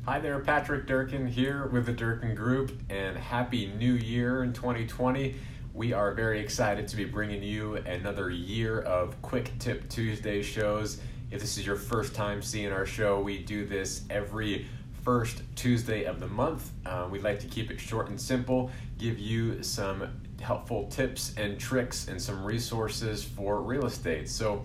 Hi there, Patrick Durkin here with the Durkin Group, and Happy New Year in 2020. We are very excited to be bringing you another year of Quick Tip Tuesday shows. If this is your first time seeing our show, we do this every first Tuesday of the month. We'd like to keep it short and simple, give you some helpful tips and tricks and some resources for real estate. So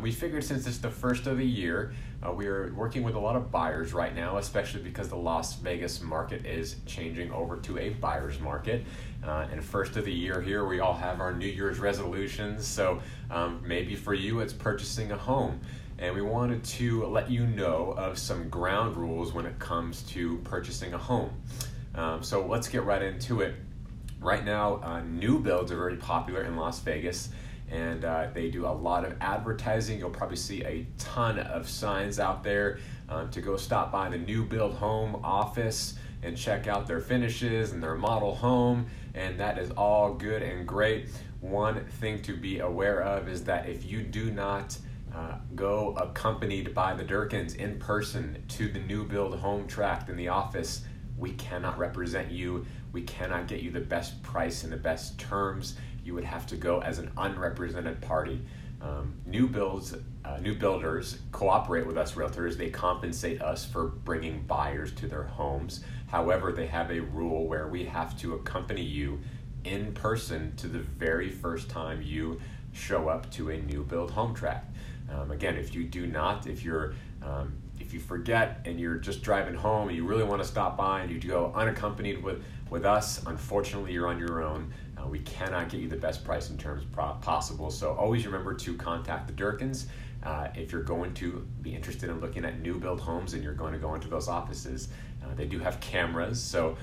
we figured since it's the first of the year, we are working with a lot of buyers right now, especially because the Las Vegas market is changing over to a buyer's market. And first of the year here, we all have our New Year's resolutions. So maybe for you, it's purchasing a home. And we wanted to let you know of some ground rules when it comes to purchasing a home. So let's get right into it. Right now, new builds are very popular in Las Vegas, and they do a lot of advertising. You'll probably see a ton of signs out there to go stop by the new build home office and check out their finishes and their model home, and that is all good and great. One thing to be aware of is that if you do not go accompanied by the Durkins in person to the new build home tract in the office, we cannot represent you. We cannot get you the best price and the best terms. You would have to go as an unrepresented party. New builders cooperate with us realtors. They compensate us for bringing buyers to their homes. However, they have a rule where we have to accompany you in person to the very first time you show up to a new build home tract. Again, if you do not, if you forget and you're just driving home and you really want to stop by and you go unaccompanied with us, unfortunately you're on your own. We cannot get you the best price and terms possible. So always remember to contact the Durkins if you're going to be interested in looking at new build homes and you're going to go into those offices. They do have cameras, so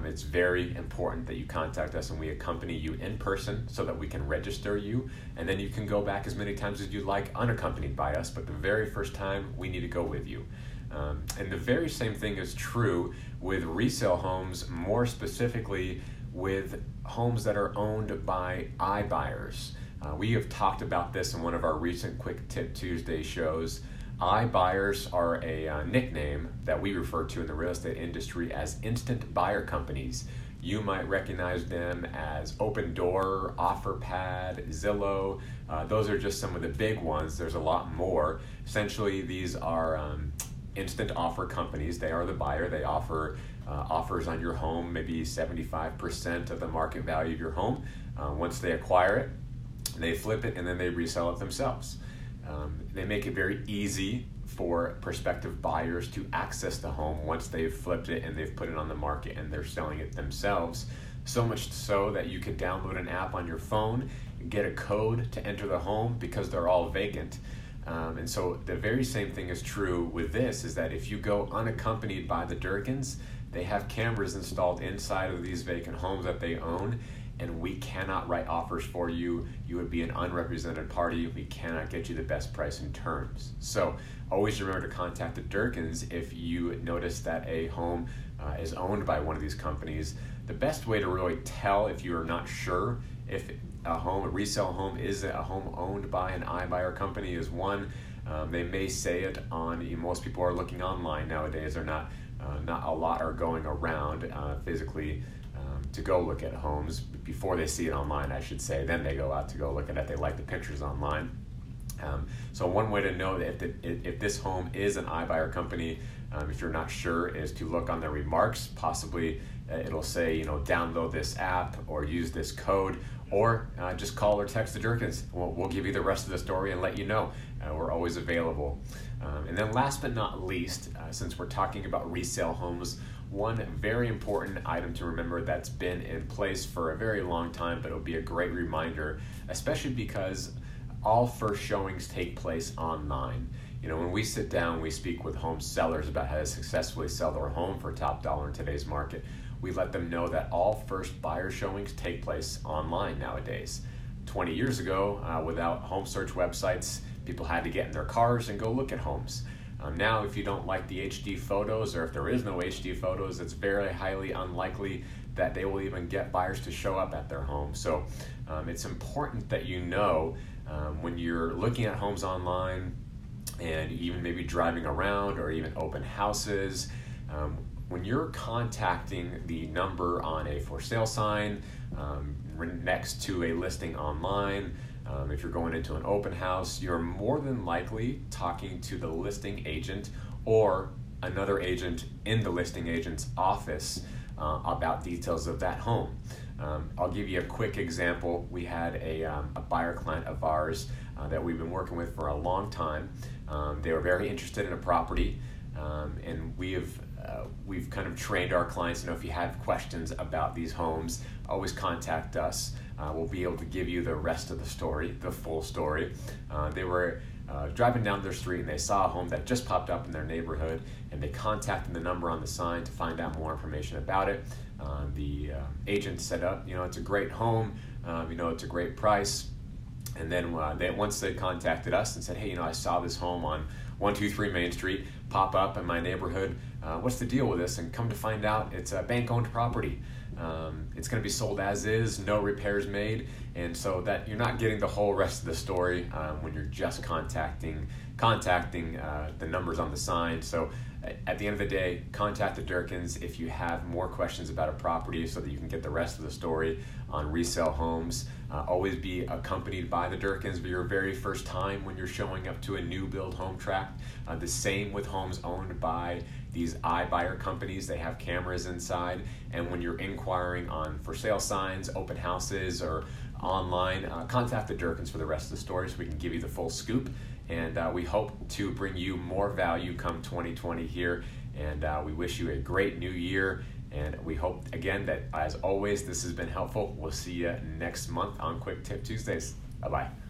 it's very important that you contact us and we accompany you in person so that we can register you, and then you can go back as many times as you'd like unaccompanied by us, but the very first time we need to go with you. And the very same thing is true with resale homes, more specifically with homes that are owned by iBuyers. We have talked about this in one of our recent Quick Tip Tuesday shows. iBuyers are a nickname that we refer to in the real estate industry as instant buyer companies. You might recognize them as Open Door, OfferPad, Zillow. Those are just some of the big ones. There's a lot more. Essentially, these are instant offer companies. They are the buyer. They offer offers on your home, maybe 75% of the market value of your home. Once they acquire it, they flip it and then they resell it themselves. They make it very easy for prospective buyers to access the home once they've flipped it and they've put it on the market and they're selling it themselves. So much so that you can download an app on your phone, get a code to enter the home because they're all vacant. And so the very same thing is true with this, is that if you go unaccompanied by the Durkins, they have cameras installed inside of these vacant homes that they own, and we cannot write offers for you. You would be an unrepresented party. We cannot get you the best price and terms. So always remember to contact the Durkins if you notice that a home is owned by one of these companies. The best way to really tell if you are not sure if a resale home is a home owned by an iBuyer company is one, they may say it on, most people are looking online nowadays. They're not a lot are going around physically to go look at homes before they see it online, I should say. Then they go out to go look at it. They like the pictures online. So one way to know that if this home is an iBuyer company, if you're not sure, is to look on their remarks. Possibly it'll say, download this app or use this code, or just call or text the Durkins. We'll give you the rest of the story and let you know. We're always available. And then last but not least, since we're talking about resale homes, one very important item to remember that's been in place for a very long time, but it'll be a great reminder, especially because all first showings take place online. When we sit down, we speak with home sellers about how to successfully sell their home for top dollar in today's market. We let them know that all first buyer showings take place online nowadays. 20 years ago, without home search websites, people had to get in their cars and go look at homes. Now, if you don't like the HD photos, or if there is no HD photos, it's very highly unlikely that they will even get buyers to show up at their home. So it's important that when you're looking at homes online and even maybe driving around or even open houses, When you're contacting the number on a for sale sign, next to a listing online, if you're going into an open house, you're more than likely talking to the listing agent or another agent in the listing agent's office about details of that home. I'll give you a quick example. We had a buyer client of ours that we've been working with for a long time. They were very interested in a property, and we've kind of trained our clients, if you have questions about these homes, always contact us. We'll be able to give you the rest of the story, the full story. They were driving down their street and they saw a home that just popped up in their neighborhood, and they contacted the number on the sign to find out more information about it. The agent said, it's a great home, it's a great price. And then once they contacted us and said, hey, I saw this home on 123 Main Street pop up in my neighborhood. What's the deal with this? And come to find out, it's a bank-owned property. It's going to be sold as is, no repairs made, and so that you're not getting the whole rest of the story when you're just contacting the numbers on the sign. So at the end of the day, contact the Durkins if you have more questions about a property so that you can get the rest of the story on resale homes. Always be accompanied by the Durkins for your very first time when you're showing up to a new build home tract. The same with homes owned by these iBuyer companies. They have cameras inside, and when you're inquiring on for sale signs, open houses, or online, contact the Durkins for the rest of the story so we can give you the full scoop. And we hope to bring you more value come 2020 here, and we wish you a great new year. And we hope, again, that as always, this has been helpful. We'll see you next month on Quick Tip Tuesdays. Bye-bye.